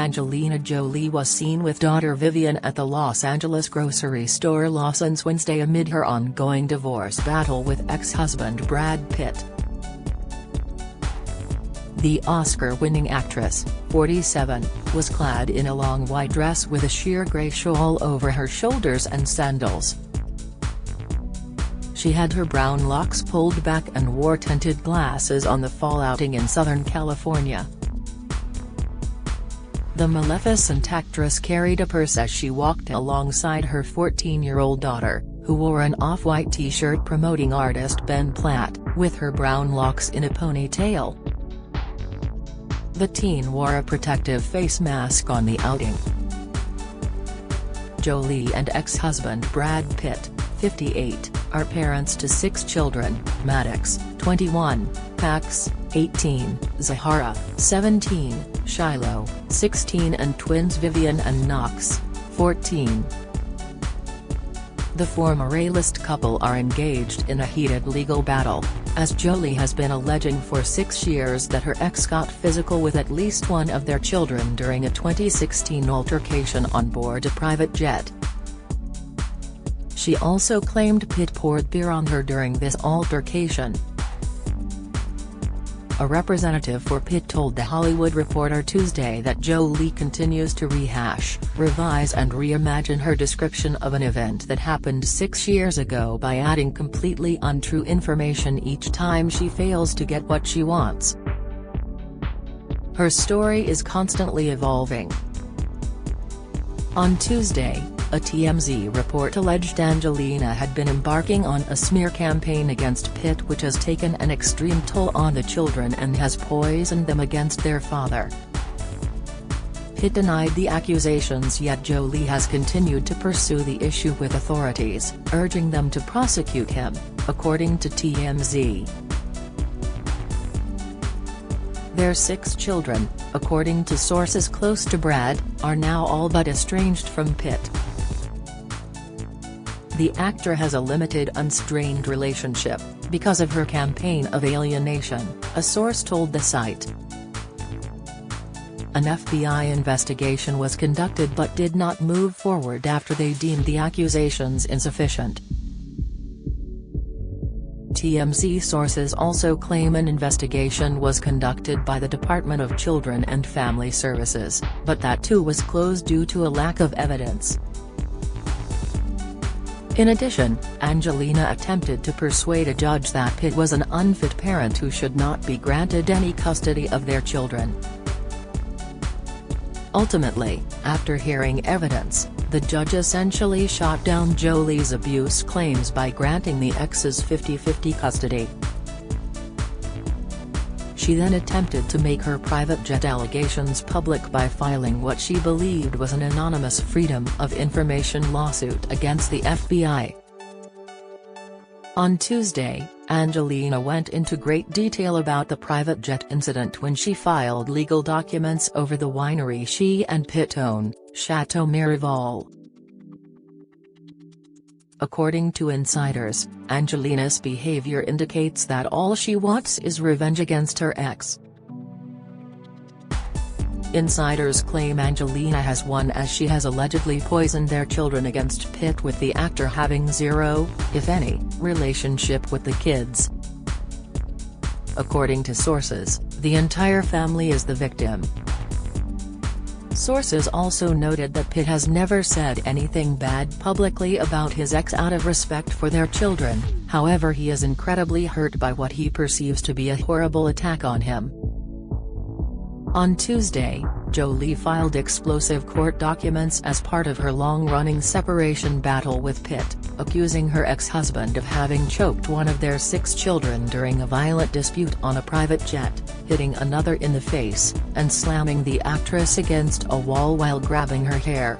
Angelina Jolie was seen with daughter Vivienne at the Los Angeles grocery store Lawson's Wednesday amid her ongoing divorce battle with ex-husband Brad Pitt. The Oscar-winning actress, 47, was clad in a long white dress with a sheer grey shawl over her shoulders and sandals. She had her brown locks pulled back and wore tinted glasses on the fall outing in Southern California. The Maleficent actress carried a purse as she walked alongside her 14-year-old daughter, who wore an off-white t-shirt promoting artist Ben Platt, with her brown locks in a ponytail. The teen wore a protective face mask on the outing. Jolie and ex-husband Brad Pitt, 58, are parents to 6 children: Maddox, 21, Pax, 18, Zahara, 17, Shiloh, 16 and twins Vivienne and Knox, 14. The former A-list couple are engaged in a heated legal battle, as Jolie has been alleging for 6 years that her ex got physical with at least one of their children during a 2016 altercation on board a private jet. She also claimed Pitt poured beer on her during this altercation. A representative for Pitt told The Hollywood Reporter Tuesday that Jolie continues to rehash, revise and reimagine her description of an event that happened 6 years ago by adding completely untrue information each time she fails to get what she wants. Her story is constantly evolving. On Tuesday, a TMZ report alleged Angelina had been embarking on a smear campaign against Pitt which has taken an extreme toll on the children and has poisoned them against their father. Pitt denied the accusations, yet Jolie has continued to pursue the issue with authorities, urging them to prosecute him, according to TMZ. Their 6 children, according to sources close to Brad, are now all but estranged from Pitt. The actor has a limited unstrained relationship, because of her campaign of alienation, a source told the site. An FBI investigation was conducted but did not move forward after they deemed the accusations insufficient. TMZ sources also claim an investigation was conducted by the Department of Children and Family Services, but that too was closed due to a lack of evidence. In addition, Angelina attempted to persuade a judge that Pitt was an unfit parent who should not be granted any custody of their children. Ultimately, after hearing evidence, the judge essentially shot down Jolie's abuse claims by granting the ex's 50-50 custody. She then attempted to make her private jet allegations public by filing what she believed was an anonymous Freedom of Information lawsuit against the FBI. On Tuesday, Angelina went into great detail about the private jet incident when she filed legal documents over the winery she and Pitt own, Chateau Miraval. According to insiders, Angelina's behavior indicates that all she wants is revenge against her ex. Insiders claim Angelina has won as she has allegedly poisoned their children against Pitt, with the actor having zero, if any, relationship with the kids. According to sources, the entire family is the victim. Sources also noted that Pitt has never said anything bad publicly about his ex out of respect for their children, however he is incredibly hurt by what he perceives to be a horrible attack on him. On Tuesday, Jolie filed explosive court documents as part of her long-running separation battle with Pitt, accusing her ex-husband of having choked one of their 6 children during a violent dispute on a private jet, hitting another in the face, and slamming the actress against a wall while grabbing her hair.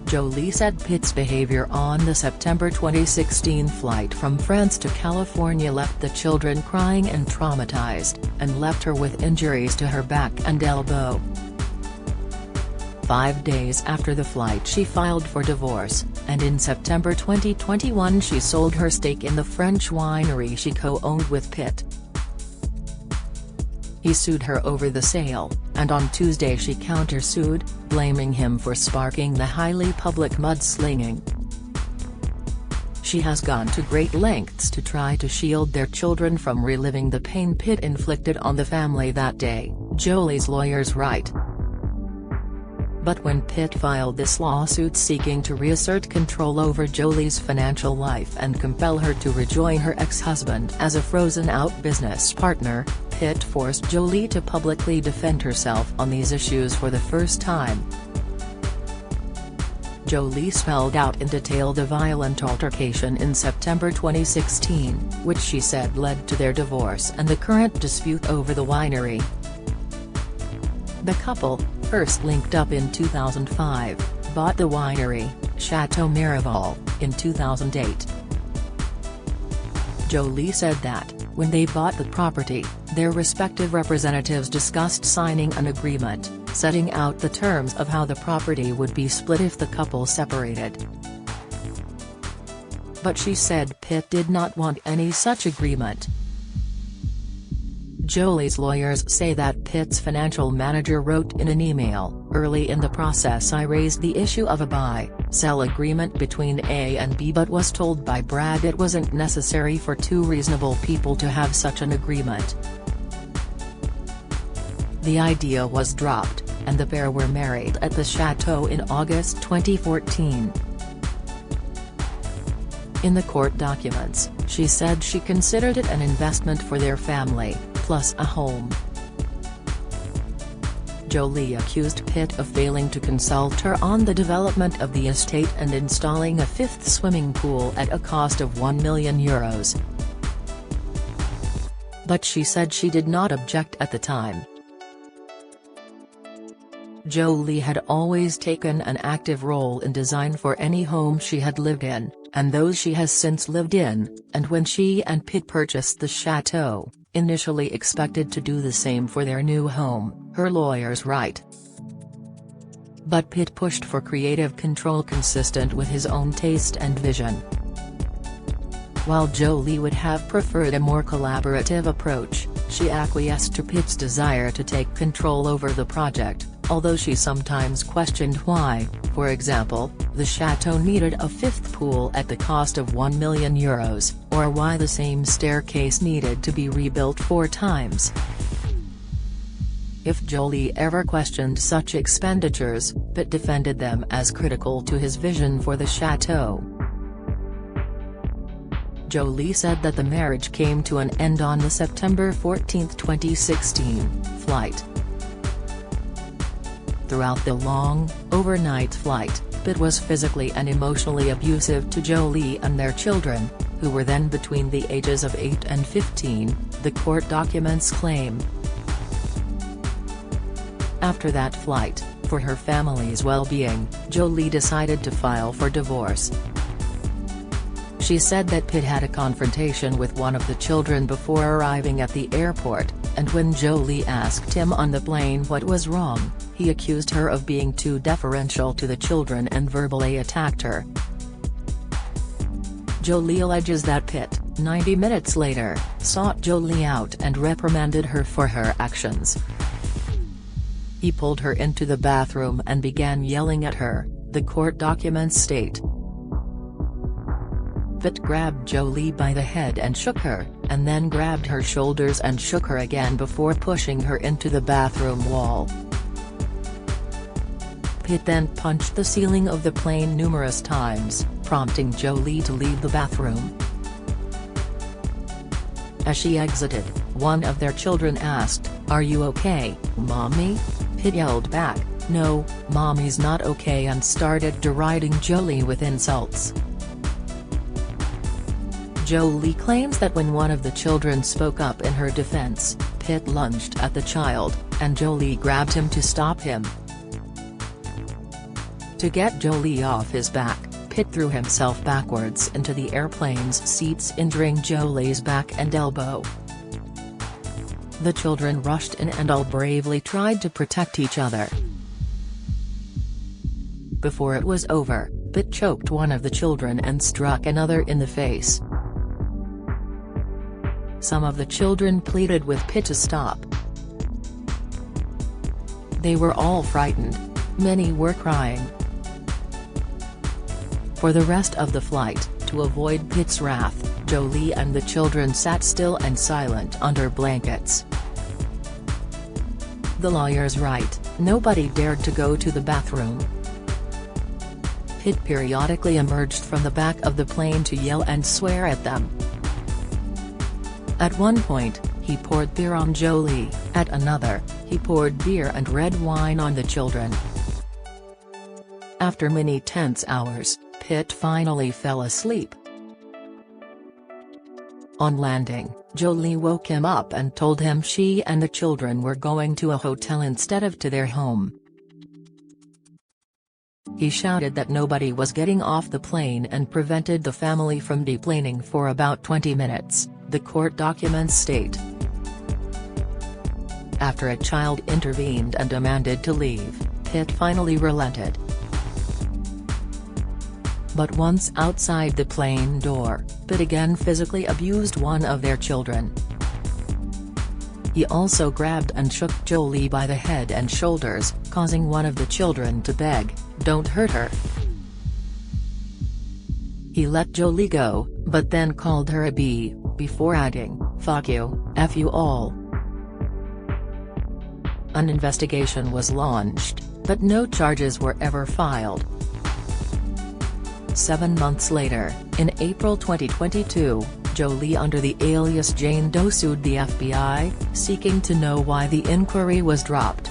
Jolie said Pitt's behavior on the September 2016 flight from France to California left the children crying and traumatized, and left her with injuries to her back and elbow. 5 days after the flight she filed for divorce, and in September 2021 she sold her stake in the French winery she co-owned with Pitt. He sued her over the sale, and on Tuesday she countersued, blaming him for sparking the highly public mudslinging. She has gone to great lengths to try to shield their children from reliving the pain Pitt inflicted on the family that day, Jolie's lawyers write. But when Pitt filed this lawsuit seeking to reassert control over Jolie's financial life and compel her to rejoin her ex-husband as a frozen-out business partner, Pitt forced Jolie to publicly defend herself on these issues for the first time. Jolie spelled out in detail the violent altercation in September 2016, which she said led to their divorce and the current dispute over the winery. The couple, first linked up in 2005, bought the winery, Chateau Miraval, in 2008. Jolie said that, when they bought the property, their respective representatives discussed signing an agreement, setting out the terms of how the property would be split if the couple separated. But she said Pitt did not want any such agreement. Jolie's lawyers say that Pitt's financial manager wrote in an email, "Early in the process I raised the issue of a buy-sell agreement between A and B but was told by Brad it wasn't necessary for two reasonable people to have such an agreement. The idea was dropped, and the pair were married at the chateau in August 2014. In the court documents, she said she considered it an investment for their family, plus a home. Jolie accused Pitt of failing to consult her on the development of the estate and installing a fifth swimming pool at a cost of €1 million. But she said she did not object at the time. Jolie had always taken an active role in design for any home she had lived in, and those she has since lived in, and when she and Pitt purchased the chateau, initially expected to do the same for their new home, her lawyers write. But Pitt pushed for creative control consistent with his own taste and vision. While Jolie would have preferred a more collaborative approach, she acquiesced to Pitt's desire to take control over the project, although she sometimes questioned why, for example, the chateau needed a fifth pool at the cost of €1 million, or why the same staircase needed to be rebuilt 4 times. If Jolie ever questioned such expenditures, Pitt defended them as critical to his vision for the chateau. Jolie said that the marriage came to an end on the September 14, 2016, flight. Throughout the long, overnight flight, Pitt was physically and emotionally abusive to Jolie and their children, who were then between the ages of 8 and 15, the court documents claim. After that flight, for her family's well-being, Jolie decided to file for divorce. She said that Pitt had a confrontation with one of the children before arriving at the airport, and when Jolie asked him on the plane what was wrong, he accused her of being too deferential to the children and verbally attacked her. Jolie alleges that Pitt, 90 minutes later, sought Jolie out and reprimanded her for her actions. He pulled her into the bathroom and began yelling at her, the court documents state. Pitt grabbed Jolie by the head and shook her, and then grabbed her shoulders and shook her again before pushing her into the bathroom wall. Pitt then punched the ceiling of the plane numerous times, prompting Jolie to leave the bathroom. As she exited, one of their children asked, "Are you okay, Mommy?" Pitt yelled back, "No, Mommy's not okay," and started deriding Jolie with insults. Jolie claims that when one of the children spoke up in her defense, Pitt lunged at the child, and Jolie grabbed him to stop him. To get Jolie off his back, Pitt threw himself backwards into the airplane's seats, injuring Jolie's back and elbow. The children rushed in and all bravely tried to protect each other. Before it was over, Pitt choked one of the children and struck another in the face. Some of the children pleaded with Pitt to stop. They were all frightened. Many were crying. For the rest of the flight, to avoid Pitt's wrath, Jolie and the children sat still and silent under blankets. The lawyers write, nobody dared to go to the bathroom. Pitt periodically emerged from the back of the plane to yell and swear at them. At one point, he poured beer on Jolie, at another, he poured beer and red wine on the children. After many tense hours, Pitt finally fell asleep. On landing, Jolie woke him up and told him she and the children were going to a hotel instead of to their home. He shouted that nobody was getting off the plane and prevented the family from deplaning for about 20 minutes, the court documents state. After a child intervened and demanded to leave, Pitt finally relented. But once outside the plane door, Pitt again physically abused one of their children. He also grabbed and shook Jolie by the head and shoulders, causing one of the children to beg, "Don't hurt her." He let Jolie go, but then called her a B, before adding, "Fuck you, F you all." An investigation was launched, but no charges were ever filed. 7 months later, in April 2022, Jolie under the alias Jane Doe sued the FBI, seeking to know why the inquiry was dropped.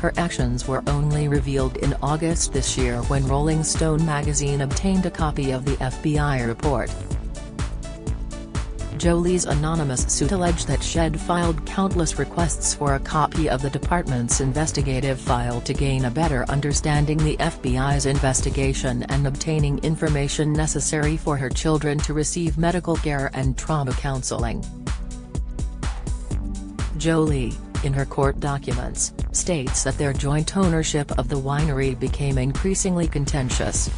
Her actions were only revealed in August this year when Rolling Stone magazine obtained a copy of the FBI report. Jolie's anonymous suit alleged that she had filed countless requests for a copy of the department's investigative file to gain a better understanding the FBI's investigation and obtaining information necessary for her children to receive medical care and trauma counseling. Jolie, in her court documents, states that their joint ownership of the winery became increasingly contentious.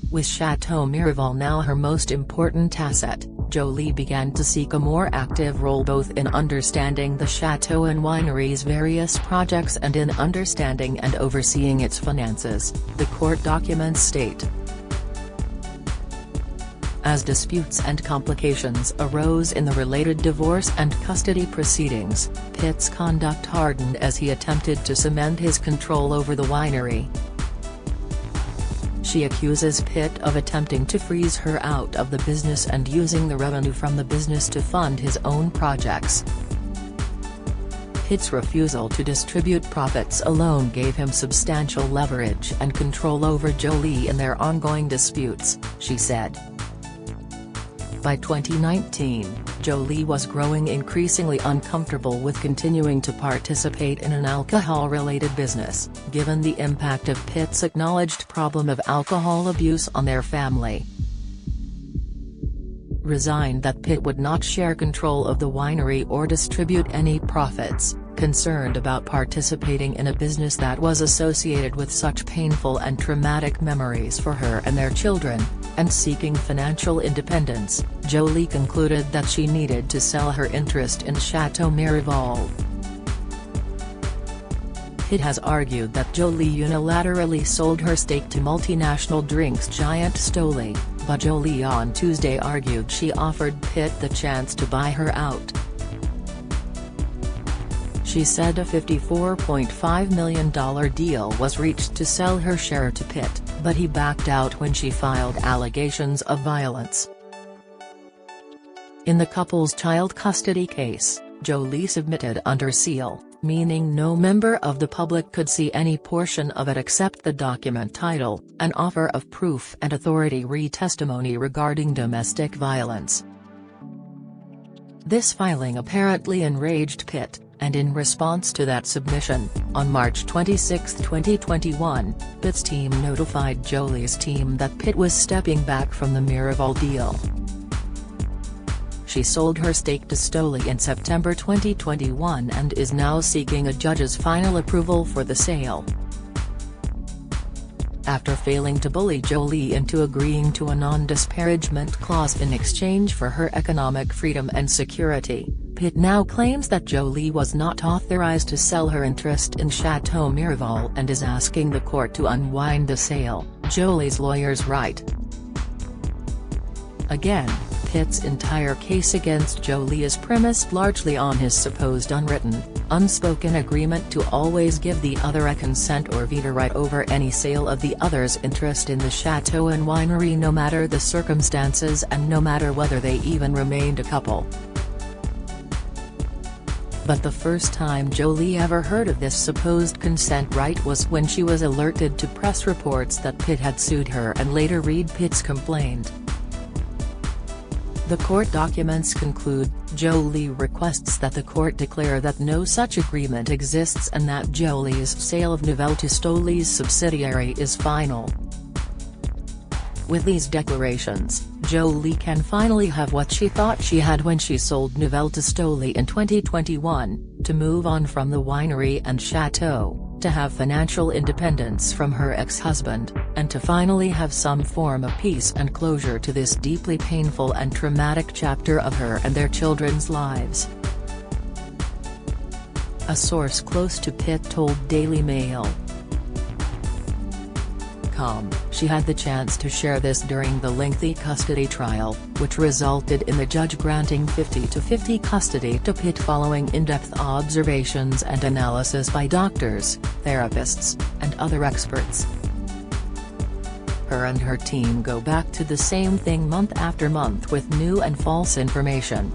With Chateau Miraval now her most important asset, Jolie began to seek a more active role both in understanding the chateau and winery's various projects and in understanding and overseeing its finances, the court documents state. As disputes and complications arose in the related divorce and custody proceedings, Pitt's conduct hardened as he attempted to cement his control over the winery. She accuses Pitt of attempting to freeze her out of the business and using the revenue from the business to fund his own projects. Pitt's refusal to distribute profits alone gave him substantial leverage and control over Jolie in their ongoing disputes, she said. By 2019, Jolie was growing increasingly uncomfortable with continuing to participate in an alcohol-related business, given the impact of Pitt's acknowledged problem of alcohol abuse on their family. Resigned that Pitt would not share control of the winery or distribute any profits, concerned about participating in a business that was associated with such painful and traumatic memories for her and their children, and seeking financial independence, Jolie concluded that she needed to sell her interest in Chateau Miraval. Pitt has argued that Jolie unilaterally sold her stake to multinational drinks giant Stoli, but Jolie on Tuesday argued she offered Pitt the chance to buy her out. She said a $54.5 million deal was reached to sell her share to Pitt, but he backed out when she filed allegations of violence. In the couple's child custody case, Jolie submitted under seal, meaning no member of the public could see any portion of it except the document title, an offer of proof and authority re-testimony regarding domestic violence. This filing apparently enraged Pitt, and in response to that submission, on March 26, 2021, Pitt's team notified Jolie's team that Pitt was stepping back from the Miraval deal. She sold her stake to Stoli in September 2021 and is now seeking a judge's final approval for the sale. After failing to bully Jolie into agreeing to a non-disparagement clause in exchange for her economic freedom and security, Pitt now claims that Jolie was not authorized to sell her interest in Chateau Miraval and is asking the court to unwind the sale, Jolie's lawyers write. Again, Pitt's entire case against Jolie is premised largely on his supposed unwritten, unspoken agreement to always give the other a consent or veto right over any sale of the other's interest in the chateau and winery, no matter the circumstances and no matter whether they even remained a couple. But the first time Jolie ever heard of this supposed consent right was when she was alerted to press reports that Pitt had sued her and later read Pitt's complaint. The court documents conclude, Jolie requests that the court declare that no such agreement exists and that Jolie's sale of Nouvelle Tistoli's subsidiary is final. With these declarations, Jolie can finally have what she thought she had when she sold Nouvelle Tistoli in 2021, to move on from the winery and chateau, to have financial independence from her ex-husband, and to finally have some form of peace and closure to this deeply painful and traumatic chapter of her and their children's lives. A source close to Pitt told Daily Mail. She had the chance to share this during the lengthy custody trial, which resulted in the judge granting 50-50 custody to Pitt following in-depth observations and analysis by doctors, therapists, and other experts. Her and her team go back to the same thing month after month with new and false information,